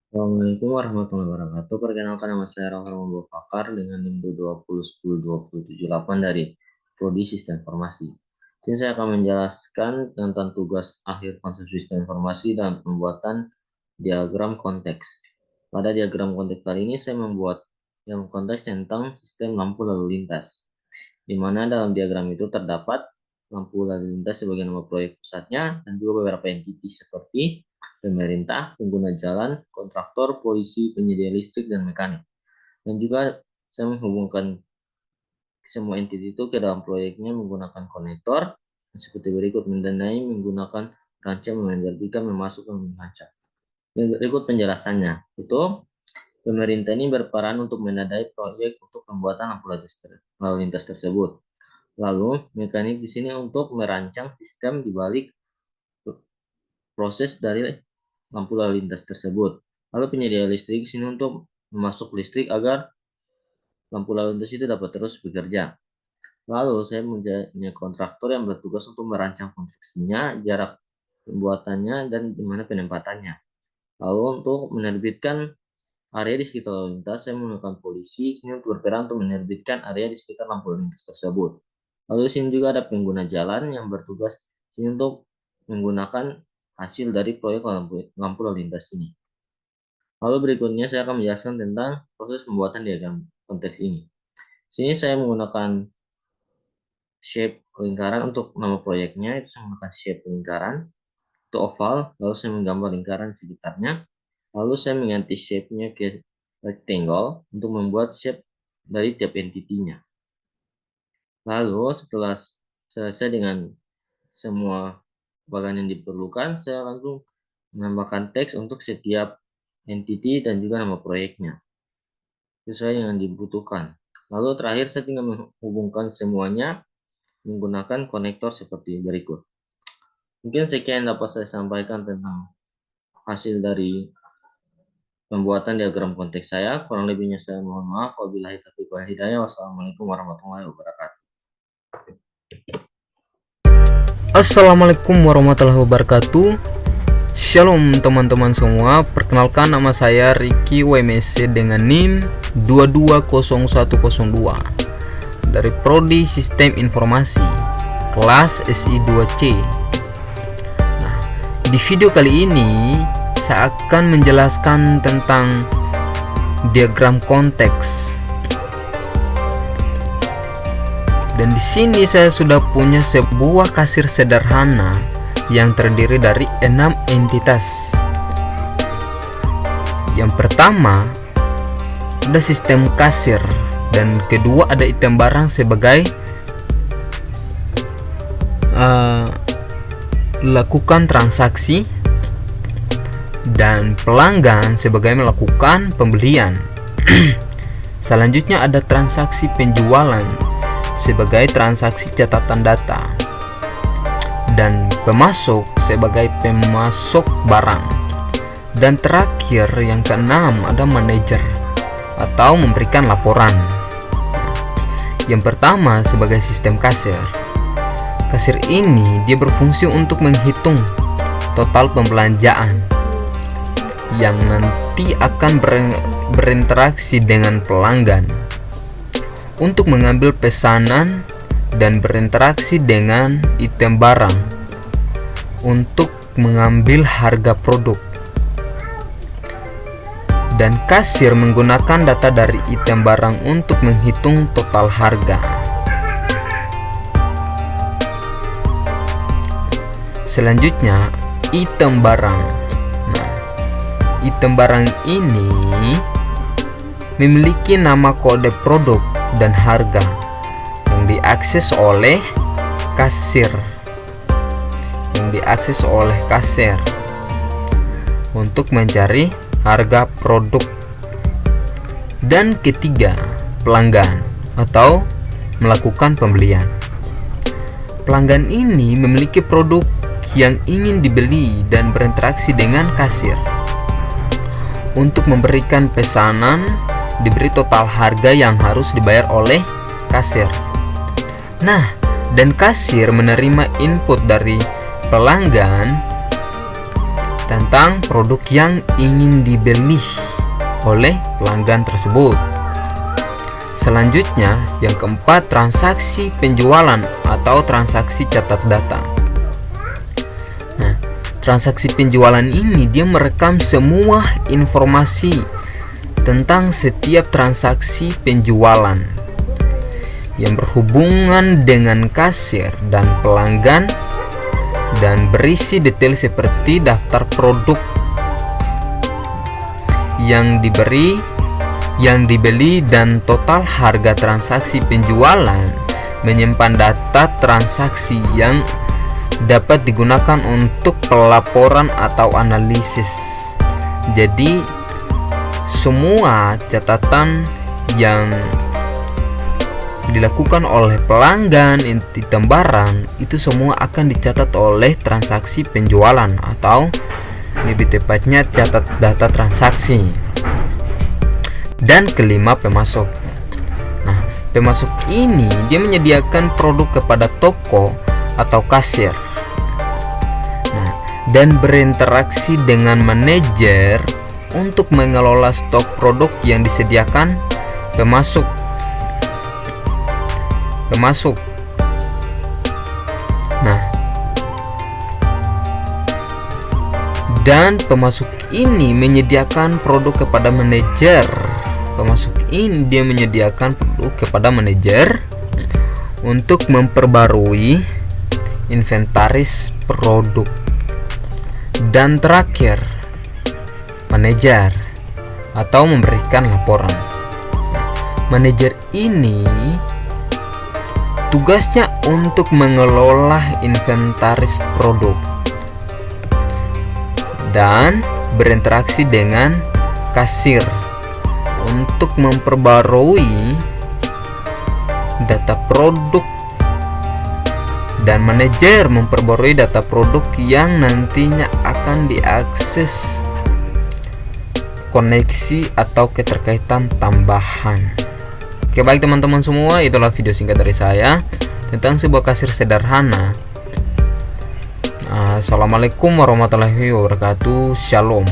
Assalamualaikum warahmatullahi wabarakatuh. Perkenalkan, nama saya Rahul Rambo Fakar dengan NIM 2010-2078 dari Prodi Sistem Informasi. Sini saya akan menjelaskan tentang tugas akhir konsep sistem informasi dalam pembuatan diagram konteks. Pada diagram konteks kali ini saya membuat yang konteks tentang sistem lampu lalu lintas, di mana dalam diagram itu terdapat lampu lalu lintas sebagai nama proyek pusatnya dan juga beberapa entiti seperti pemerintah, pengguna jalan, kontraktor, polisi, penyedia listrik, dan mekanik. Dan juga saya menghubungkan semua entiti itu ke dalam proyeknya menggunakan konektor seperti berikut: mendanai menggunakan rancang, menerbitkan, memasukkan, merancang. Berikut penjelasannya. Itu pemerintah ini berperan untuk mendanai proyek untuk pembuatan lampu lalu lintas tersebut. Lalu mekanik di sini untuk merancang sistem di balik proses dari lampu lalu lintas tersebut. Lalu penyedia listrik di sini untuk memasuk listrik agar lampu lalu lintas itu dapat terus bekerja. Lalu saya mempunyai kontraktor yang bertugas untuk merancang konstruksinya, jarak pembuatannya, dan di mana penempatannya. Lalu untuk menerbitkan area di sekitar lalu lintas, saya menggunakan polisi sini untuk berperan untuk menerbitkan area di sekitar lampu lalu lintas tersebut. Lalu di sini juga ada pengguna jalan yang bertugas sini untuk menggunakan hasil dari proyek lampu lalu lintas ini. Lalu berikutnya saya akan menjelaskan tentang proses pembuatan diagram konteks ini. Sini saya menggunakan shape lingkaran untuk nama proyeknya, itu saya menggunakan shape lingkaran. Itu oval, lalu saya menggambar lingkaran sekitarnya. Lalu saya mengganti shape-nya ke rectangle untuk membuat shape dari tiap entitinya. Lalu setelah selesai dengan semua bagian yang diperlukan, saya langsung menambahkan teks untuk setiap entity dan juga nama proyeknya sesuai yang dibutuhkan. Lalu terakhir saya tinggal menghubungkan semuanya menggunakan konektor seperti berikut. Mungkin sekian dapat saya sampaikan tentang hasil dari pembuatan diagram konteks saya. Kurang lebihnya saya mohon maaf. Wabillahi taufiq wal hidayah. Wassalamualaikum warahmatullahi wabarakatuh. Assalamualaikum warahmatullahi wabarakatuh. Shalom teman-teman semua. Perkenalkan, nama saya Ricky WMSC dengan NIM 220102 dari Prodi Sistem Informasi kelas SI2C. Nah, di video kali ini saya akan menjelaskan tentang diagram konteks. Dan di sini saya sudah punya sebuah kasir sederhana yang terdiri dari 6 entitas. Yang pertama ada sistem kasir, dan kedua ada item barang sebagai lakukan transaksi, dan pelanggan sebagai melakukan pembelian. Selanjutnya ada transaksi penjualan sebagai transaksi catatan data, dan pemasok sebagai pemasok barang. Dan terakhir yang keenam ada manajer atau memberikan laporan. Yang pertama sebagai sistem kasir. Kasir ini dia berfungsi untuk menghitung total pembelanjaan yang nanti akan berinteraksi dengan pelanggan untuk mengambil pesanan dan berinteraksi dengan item barang untuk mengambil harga produk. Dan kasir menggunakan data dari item barang untuk menghitung total harga. Selanjutnya, item barang. Nah, item barang ini memiliki nama, kode produk, dan harga yang diakses oleh kasir. Untuk mencari harga produk. Dan ketiga, pelanggan atau melakukan pembelian. Pelanggan ini memiliki produk yang ingin dibeli dan berinteraksi dengan kasir untuk memberikan pesanan, diberi total harga yang harus dibayar oleh kasir. Nah, dan kasir menerima input dari pelanggan tentang produk yang ingin dibeli oleh pelanggan tersebut. Selanjutnya, yang keempat, transaksi penjualan atau transaksi catat data. Nah, transaksi penjualan ini dia merekam semua informasi tentang setiap transaksi penjualan yang berhubungan dengan kasir dan pelanggan dan berisi detail seperti daftar produk yang dibeli dan total harga transaksi penjualan, menyimpan data transaksi yang dapat digunakan untuk pelaporan atau analisis. Jadi semua catatan yang dilakukan oleh pelanggan entitas barang itu semua akan dicatat oleh transaksi penjualan, atau lebih tepatnya catat data transaksi. Dan kelima, pemasok. Nah, pemasok ini dia menyediakan produk kepada toko atau kasir, nah, dan berinteraksi dengan manajer untuk mengelola stok produk yang disediakan pemasok. Nah, dan pemasok ini menyediakan produk kepada manajer. Pemasok ini dia menyediakan produk kepada manajer untuk memperbarui inventaris produk. Dan terakhir, manajer atau memberikan laporan. Manajer ini tugasnya untuk mengelola inventaris produk dan berinteraksi dengan kasir untuk memperbarui data produk, dan manajer memperbarui data produk yang nantinya akan diakses koneksi atau keterkaitan tambahan. Oke, baik teman-teman semua, itulah video singkat dari saya tentang sebuah kasir sederhana. Assalamualaikum warahmatullahi wabarakatuh. Shalom.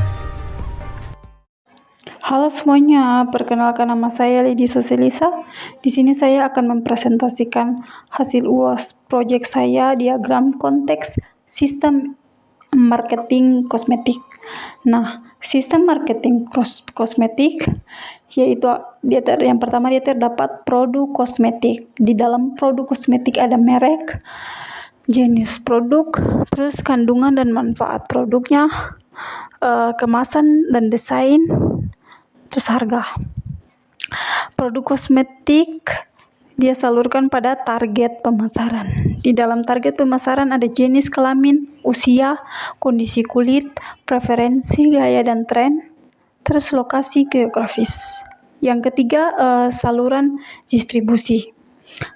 Halo semuanya, perkenalkan nama saya Lady Soselisa. Di sini saya akan mempresentasikan hasil UAS proyek saya, diagram konteks sistem marketing kosmetik. Nah, sistem marketing kosmetik yaitu yang pertama dia terdapat produk kosmetik. Di dalam produk kosmetik ada merek, jenis produk, terus kandungan dan manfaat produknya, kemasan dan desain, terus harga. Produk kosmetik dia salurkan pada target pemasaran. Di dalam target pemasaran ada jenis kelamin, usia, kondisi kulit, preferensi gaya dan tren, terus lokasi geografis. Yang ketiga, saluran distribusi.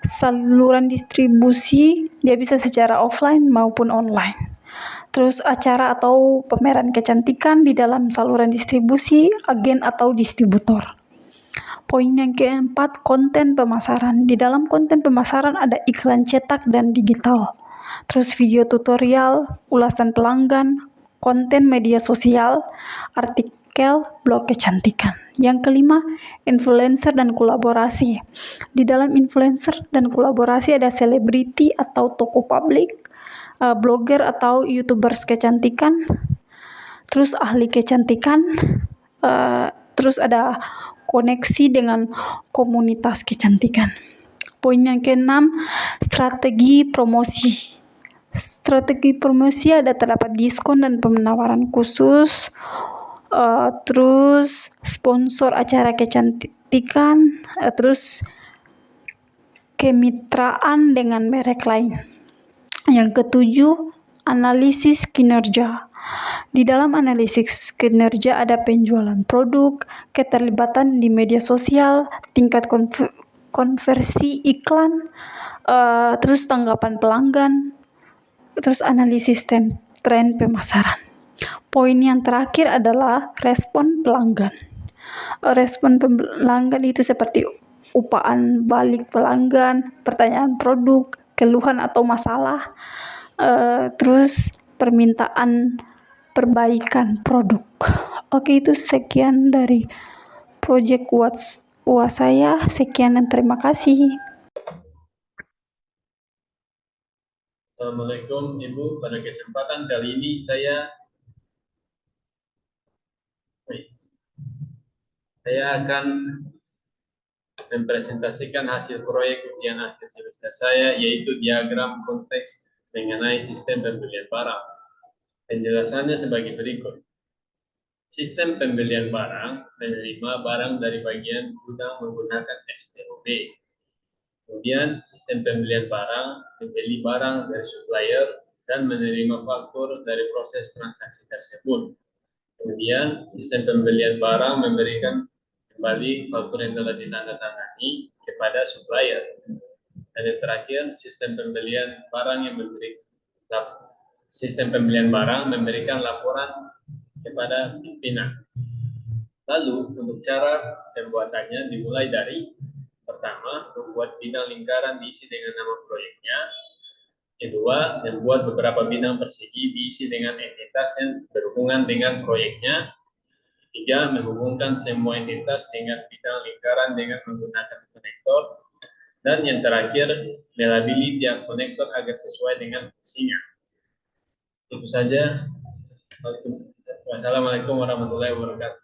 Saluran distribusi dia bisa secara offline maupun online. Terus acara atau pameran kecantikan di dalam saluran distribusi, agen atau distributor. Poin yang keempat, konten pemasaran. Di dalam konten pemasaran ada iklan cetak dan digital. Terus video tutorial, ulasan pelanggan, konten media sosial, artikel, blog kecantikan. Yang kelima, influencer dan kolaborasi. Di dalam influencer dan kolaborasi ada selebriti atau tokoh publik, blogger atau youtubers kecantikan, terus ahli kecantikan, terus ada koneksi dengan komunitas kecantikan. Poin yang keenam, strategi promosi. Strategi promosi ada terdapat diskon dan penawaran khusus, terus sponsor acara kecantikan, terus kemitraan dengan merek lain. Yang ketujuh, analisis kinerja. Di dalam analisis kinerja ada penjualan produk, keterlibatan di media sosial, tingkat konversi iklan, terus tanggapan pelanggan, terus analisis tren pemasaran. Poin yang terakhir adalah respon pelanggan. Respon pelanggan itu seperti upaan balik pelanggan, pertanyaan produk, keluhan atau masalah, terus permintaan perbaikan produk. Oke, itu sekian dari project UAS saya. Sekian dan terima kasih. Assalamualaikum Ibu, pada kesempatan kali ini saya akan mempresentasikan hasil proyek ujian akhir semester saya, yaitu diagram konteks mengenai sistem pembelian barang. Penjelasannya sebagai berikut. Sistem pembelian barang menerima barang dari bagian gudang menggunakan SPOB. Kemudian sistem pembelian barang membeli barang dari supplier dan menerima faktur dari proses transaksi tersebut. Kemudian sistem pembelian barang memberikan kembali faktur yang telah ditandatangani kepada supplier. Dan yang terakhir, sistem pembelian barang memberikan laporan kepada pimpinan. Lalu untuk cara pembuatannya dimulai dari pertama, membuat bidang lingkaran diisi dengan nama proyeknya. Kedua, membuat beberapa bidang persegi diisi dengan entitas yang berhubungan dengan proyeknya. Ketiga, menghubungkan semua entitas dengan bidang lingkaran dengan menggunakan konektor. Dan yang terakhir, melabeli tiap konektor agar sesuai dengan fungsinya. Itu saja. Wassalamualaikum warahmatullahi wabarakatuh.